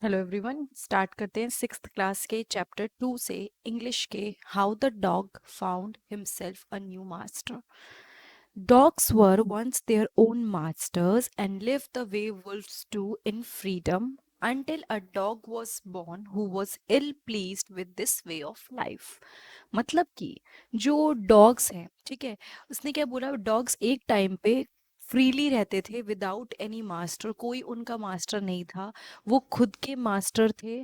Hello everyone, start करते हैं sixth class के चैप्टर 2 से इंग्लिश के how the dog found himself a new master. Dogs were once their own masters and lived the way wolves do in freedom until a dog was born who was ill pleased with this way of life। मतलब कि जो dogs हैं, ठीक है, उसने क्या बोला, dogs एक टाइम पे फ्रीली रहते थे विदाउट एनी मास्टर, कोई उनका मास्टर नहीं था, वो खुद के मास्टर थे।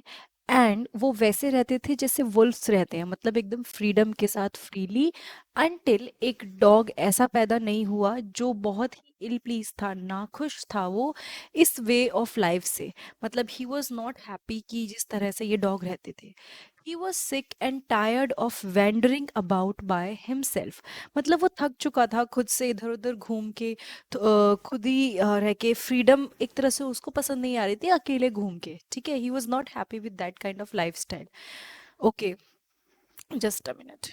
एंड वो वैसे रहते थे जैसे वुल्फ्स रहते हैं, मतलब एकदम फ्रीडम के साथ फ्रीली, अनटिल एक डॉग ऐसा पैदा नहीं हुआ जो बहुत ही इल प्लीज था, नाखुश था वो इस वे ऑफ लाइफ से। मतलब ही वॉज नॉट हैप्पी कि जिस तरह से ये डॉग रहते थे। He was sick and tired of wandering about by himself. मतलब वो थक चुका था खुद से इधर उधर घूम के, तो, खुद ही रह के फ्रीडम एक तरह से उसको पसंद नहीं आ रही थी अकेले घूम के, ठीक है। He was not happy with that kind of lifestyle. Okay, just a minute.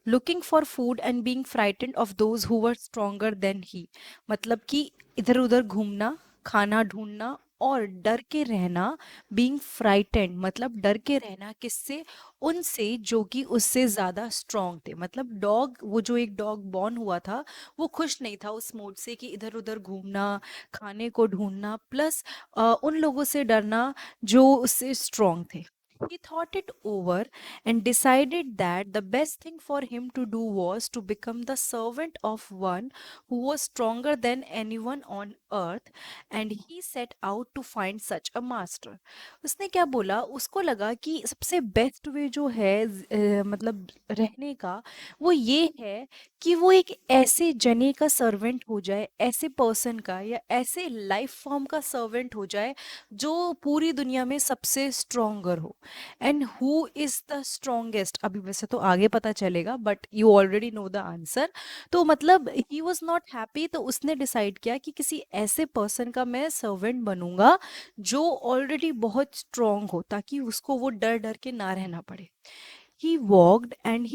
Looking for food and being frightened of those who were stronger than he. मतलब कि इधर उधर घूमना, खाना ढूंढना और डर के रहना। बीइंग फ्राइटेंड मतलब डर के रहना किससे? उनसे जो कि उससे ज्यादा स्ट्रांग थे। मतलब डॉग, वो जो एक डॉग बॉर्न हुआ था, वो खुश नहीं था उस मोड से कि इधर उधर घूमना, खाने को ढूंढना, प्लस उन लोगों से डरना जो उससे स्ट्रांग थे। He thought it over and decided that the best thing for him to do was to become the servant of one who was stronger than anyone on earth, and he set out to find such a master। उसने क्या बोला, उसको लगा कि सबसे best way जो है मतलब रहने का, वो ये है कि वो एक ऐसे जने का सर्वेंट हो जाए, ऐसे पर्सन का या ऐसे लाइफ फॉर्म का सर्वेंट हो जाए जो पूरी दुनिया में सबसे स्ट्रोंगर हो। And who is the strongest, अभी वैसे तो आगे पता चलेगा, but you already know the answer. तो मतलब ही वॉज नॉट हैप्पी, तो उसने डिसाइड किया कि किसी ऐसे पर्सन का मैं सर्वेंट बनूंगा जो ऑलरेडी बहुत स्ट्रोंग हो, ताकि उसको वो डर डर के ना रहना पड़े। He walked and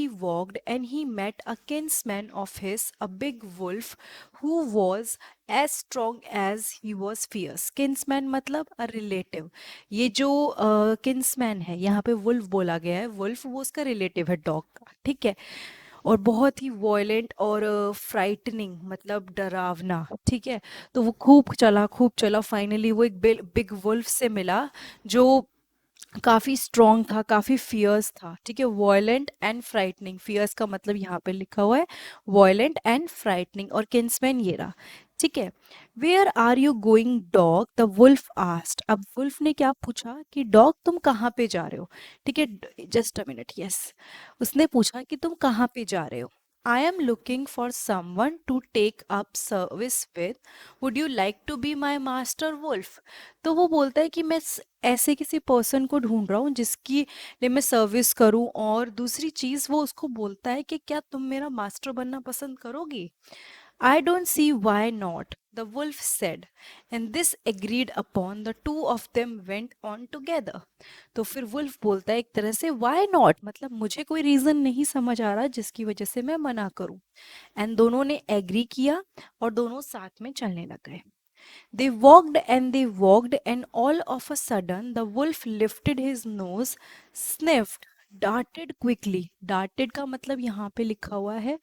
he met a kinsman of his, a big wolf, who was as strong as he was fierce। kinsman मतलब a relative। ये जो kinsman है, यहाँ पे wolf बोला गया है, wolf वो उसका relative है डॉग का, ठीक है। और बहुत ही वॉयलेंट और फ्राइटनिंग मतलब डरावना, ठीक है। तो वो खूब चला, फाइनली वो एक बिग वुल्फ से मिला जो काफी स्ट्रांग था, काफी फियर्स था, ठीक है। वॉयलेंट एंड फ्राइटनिंग, फियर्स का मतलब यहाँ पे लिखा हुआ है वॉयलेंट एंड फ्राइटनिंग, और किन्समैन ये रहा, ठीक है। Where are you going dog, the wolf asked. अब वुल्फ ने क्या पूछा कि डॉग तुम कहाँ पे जा रहे हो, ठीक है। जस्ट अ मिनट, यस, उसने पूछा कि तुम कहाँ पे जा रहे हो। I am looking for someone to take up service with, would you like to be my master wolf. तो वो बोलता है कि मैं ऐसे किसी पर्सन को ढूंढ रहा हूँ जिसकी लिए मैं सर्विस करूँ, और दूसरी चीज वो उसको बोलता है कि क्या तुम मेरा मास्टर बनना पसंद करोगी। I don't see why not, the wolf said, and this agreed upon the two of them went on together. तो फिर वुल्फ बोलता है एक तरह से वाई नॉट, मतलब मुझे कोई रीजन नहीं समझ आ रहा जिसकी वजह से मैं मना करूं। एंड दोनों ने एग्री किया और दोनों साथ में चलने लग गए। They walked, and all of a sudden the wolf lifted his nose, sniffed, darted quickly. Darted का मतलब यहाँ पे लिखा हुआ है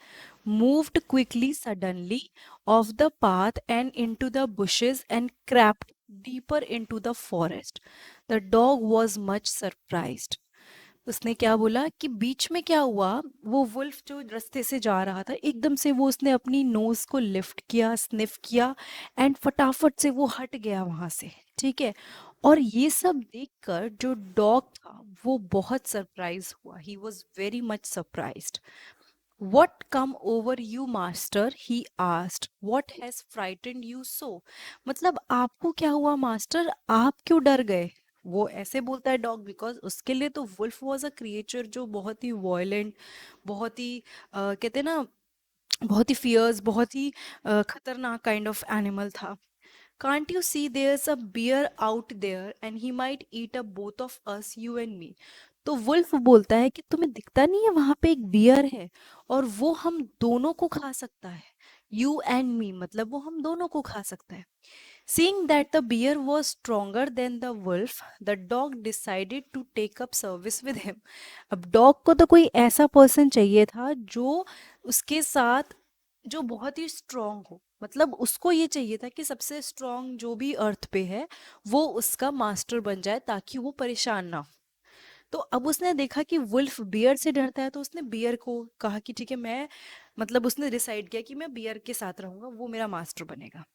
moved quickly suddenly off the path and into the bushes and crept deeper into the forest. The dog was much surprised. उसने क्या बोला कि बीच में क्या हुआ, वो वुल्फ जो रास्ते से जा रहा था, एकदम से वो उसने अपनी नोज को लिफ्ट किया, स्निफ किया, एंड फटाफट से वो हट गया वहां से, ठीक है। और ये सब देखकर जो डॉग था वो बहुत सरप्राइज हुआ, he was very much surprised. What come over you, master? He asked. What has frightened you so? मतलब आपको क्या हुआ मास्टर, आप क्यों डर गए। वो ऐसे बोलता है डॉग, बिकॉज उसके लिए तो वुल्फ वॉज अ क्रिएचर जो बहुत ही वॉयलेंट, बहुत ही कहते हैं ना, बहुत ही फियर्स, बहुत ही खतरनाक काइंड ऑफ एनिमल था। Can't you see there's a bear out there and he might eat up both of us, you and me? तो वुल्फ बोलता है कि तुम्हें दिखता नहीं है, वहां पे एक बियर है और वो हम दोनों को खा सकता है। यू एंड मी मतलब वो हम दोनों को खा सकता है। Seeing that the bear was stronger than the wolf, the dog decided to take up service with him. अब डॉग को तो कोई ऐसा पर्सन चाहिए था जो उसके साथ, जो बहुत ही स्ट्रांग हो, मतलब उसको ये चाहिए था कि सबसे स्ट्रांग जो भी अर्थ पे है वो उसका मास्टर बन जाए ताकि वो परेशान ना हो। तो अब उसने देखा कि वुल्फ बियर से डरता है, तो उसने बियर को कहा कि ठीक है, मैं, मतलब उसने डिसाइड किया कि मैं बियर के साथ रहूंगा, वो मेरा मास्टर बनेगा।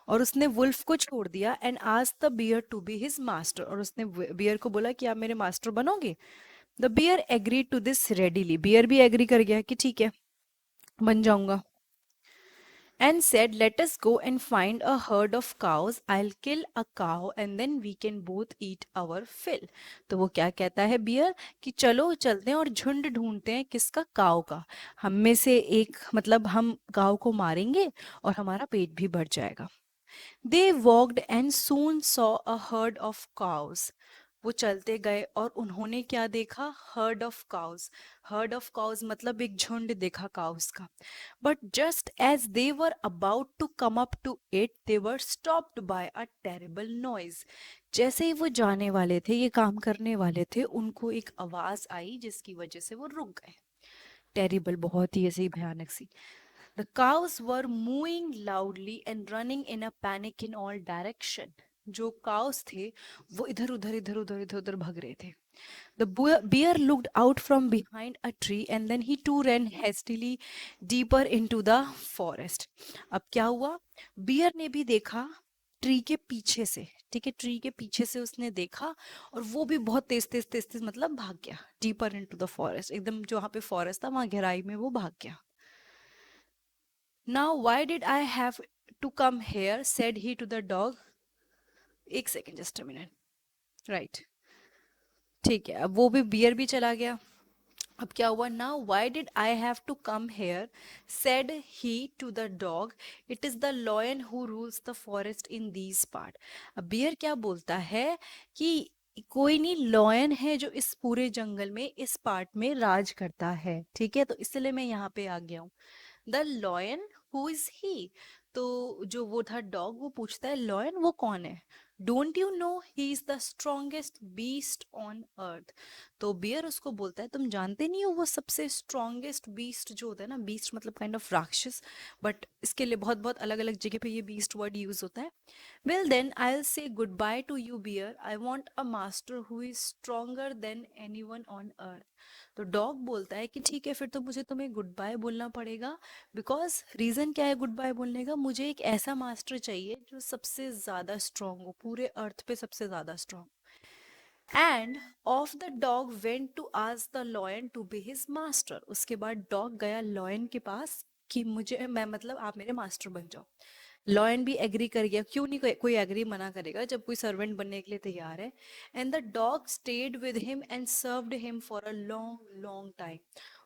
और उसने वुल्फ को छोड़ दिया and asked the bear to be his master, और उसने बियर को बोला कि आप मेरे मास्टर बनोगे। The bear agree to this readily, bear भी एग्री कर गया कि ठीक है, बन जाऊंगा। And said, let us go and find a herd of cows. I'll kill a cow and then we can both eat our fill. तो वो क्या कहता है बियर, कि चलो चलते हैं और झुंड ढूंढते हैं, किसका, काव का। हम में से एक, मतलब हम गांव को मारेंगे और हमारा पेट भी भर जाएगा। They walked and soon saw a herd of cows. वो चलते गए और उन्होंने क्या देखा, herd of cows. Herd of cows मतलब एक झुंड देखा काउस का। But just as they were about to come up to it, they were stopped by a terrible noise. जैसे ही वो जाने वाले थे, ये काम करने वाले थे, उनको एक आवाज आई जिसकी वजह से वो रुक गए। टेरिबल, बहुत ही ऐसी भयानक सी। The cows were mooing loudly and running in a panic in all direction. जो cows थे वो इधर उधर इधर उधर इधर उधर भाग रहे थे। The bear looked out from behind a tree and then he too ran hastily deeper into the forest. अब क्या हुआ, बियर ने भी देखा ट्री के पीछे से, ठीक है, ट्री के पीछे से उसने देखा, और वो भी बहुत तेज तेज तेज तेज मतलब भाग गया डीपर इनटू द फॉरेस्ट, एकदम जो वहां पे फॉरेस्ट था वहां गहराई में वो भाग गया। Now, why did I have to come here? Said he to the dog. एक second, just a minute. Right, ठीक है, अब वो भी बियर भी चला गया। अब क्या हुआ, now why did I have to come here, said he to the dog, it is the lion who rules the forest in these part. अब बियर क्या बोलता है कि कोई नहीं, लॉयन है जो इस पूरे जंगल में इस पार्ट में राज करता है, ठीक है, तो इसलिए मैं यहाँ पे आ गया हूँ। The lion, who is he. तो जो वो था डॉग, वो पूछता है लॉयन वो कौन है। Don't you know he is the strongest beast on earth. तो बियर उसको बोलता है, तुम जानते नहीं हो वो सबसे स्ट्रोंगेस्ट बीस्ट जो होता है ना, बीस्ट मतलब काइंड ऑफ राक्षस, बट इसके लिए बहुत बहुत अलग अलग जगह पे ये बीस्ट वर्ड यूज होता है। Well then I will say goodbye to you bear, I want a master who is stronger than anyone on earth. तो डॉग बोलता है कि ठीक है, फिर तो मुझे तुम्हें गुड बाय बोलना पड़ेगा, बिकॉज रीजन क्या है गुड बाय बोलने का, मुझे एक ऐसा मास्टर चाहिए जो सबसे ज्यादा स्ट्रांग हो, पूरे अर्थ पे सबसे ज्यादा strong. And off the dog went to ask the lion to be his master. उसके बाद डॉग गया लॉयन के पास कि मुझे, मैं मतलब आप मेरे मास्टर बन जाओ। लॉयन भी एग्री कर गया, क्यों नहीं, कोई एग्री मना करेगा जब कोई सर्वेंट बनने के लिए तैयार है। And the dog stayed with him and served him for a long long time.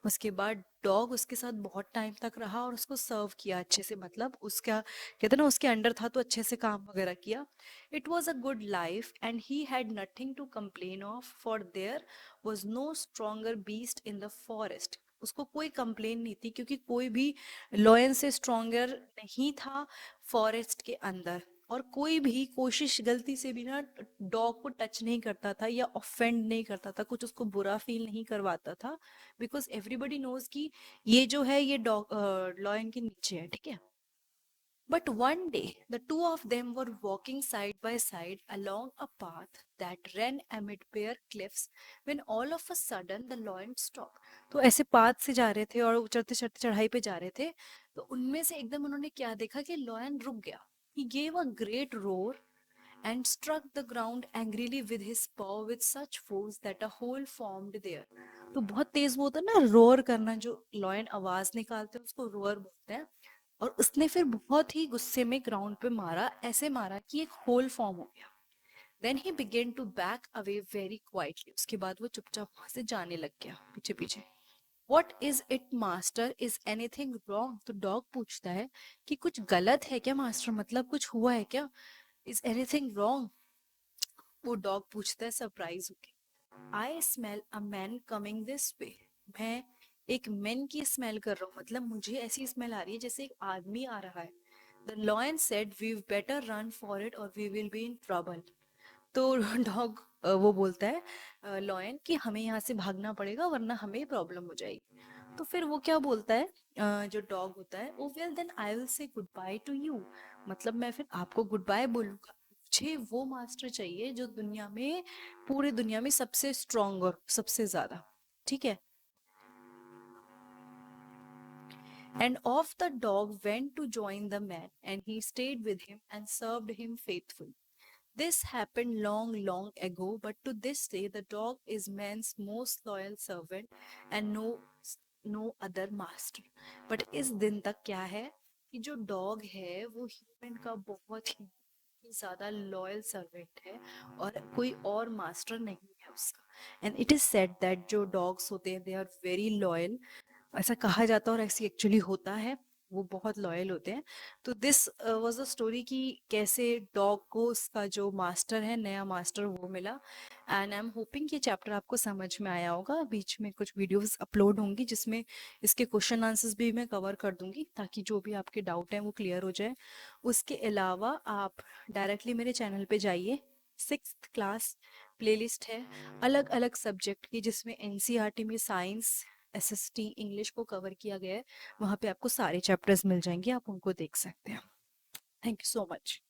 उसके बाद डॉग उसके साथ बहुत टाइम तक रहा और उसको सर्व किया अच्छे से, मतलब उसका कहते ना उसके अंडर था तो अच्छे से काम वगैरह किया। It was a good life and he had nothing to complain of, for there was no stronger beast in the forest. उसको कोई कंप्लेन नहीं थी क्योंकि कोई भी लॉयन से स्ट्रोंगर नहीं था फॉरेस्ट के अंदर। और कोई भी कोशिश गलती से भी ना डॉग को टच नहीं करता था या ऑफेंड नहीं करता था, कुछ उसको बुरा फील नहीं करवाता था, बिकॉज एवरीबडी नोज कि ये जो है ये डॉग लॉयन के नीचे है, ठीक है। But one day, the two of them were walking side by side along a path that ran amid bare cliffs when all of a sudden the lion stopped. तो ऐसे पाथ से जा रहे थे और चढ़ते चढ़ते चढ़ाई पे जा रहे थे, तो उनमें से एकदम उन्होंने क्या देखा कि लॉयन रुक गया। He gave a great roar and struck the ground angrily with his paw with such force that a hole formed there. तो बहुत तेज वो होता है ना रोर करना, जो लॉयन आवाज निकालते हैं उसको रोअर बोलते हैं। और उसने फिर बहुत ही गुस्से में ग्राउंड पे मारा, ऐसे मारा कि एक होल फॉर्म हो गया। Then he began to back away very quietly. उसके बाद वो चुपचाप वहां से जाने लग गया पीछे पीछे। What is it master, is anything wrong. तो डॉग पूछता है कि कुछ गलत है क्या मास्टर, मतलब कुछ हुआ है क्या, इज एनीथिंग रॉन्ग। वो डॉग पूछता है सरप्राइज होके, I smell a man coming this way. मैं एक मैन की स्मेल कर रहा हूँ, मतलब मुझे ऐसी स्मेल आ रही है जैसे एक आदमी आ रहा है the lion said we better run for it और we will be in trouble. तो डॉग वो बोलता है लॉयन कि हमें यहाँ से भागना पड़ेगा वरना हमें प्रॉब्लम हो जाएगी। तो फिर वो क्या बोलता है, जो डॉग होता है, oh well then I will say goodbye to you. मतलब मैं फिर आपको गुड बाय बोलूंगा, मुझे वो मास्टर चाहिए जो दुनिया में, पूरे दुनिया में सबसे स्ट्रांग और सबसे ज्यादा, ठीक है। And off the dog went to join the man, and he stayed with him and served him faithfully. This happened long, long ago, but to this day, the dog is man's most loyal servant and no other master. But इस दिन तक क्या है कि जो dog है वो human का बहुत ही ज्यादा लॉयल सर्वेंट है और कोई और मास्टर नहीं है उसका। And it is said that जो डॉग्स होते हैं दे आर वेरी लॉयल, ऐसा कहा जाता है और ऐसे एक्चुअली होता है, वो बहुत लॉयल होते हैं। तो दिस वाज अ स्टोरी कि कैसे डॉग को उसका जो मास्टर है, नया मास्टर वो मिला। एंड आई एम होपिंग कि चैप्टर आपको समझ में आया होगा। बीच में कुछ वीडियोस अपलोड होंगी जिसमें इसके क्वेश्चन आंसर्स भी मैं कवर कर दूंगी ताकि जो भी आपके डाउट हैं वो क्लियर हो जाए। उसके अलावा आप डायरेक्टली मेरे चैनल पे जाइए, 6th क्लास प्लेलिस्ट है अलग अलग सब्जेक्ट की जिसमें एनसीईआरटी में साइंस, एसएसटी, इंग्लिश को कवर किया गया है। वहाँ पे आपको सारे चैप्टर्स मिल जाएंगे, आप उनको देख सकते हैं। Thank you so much.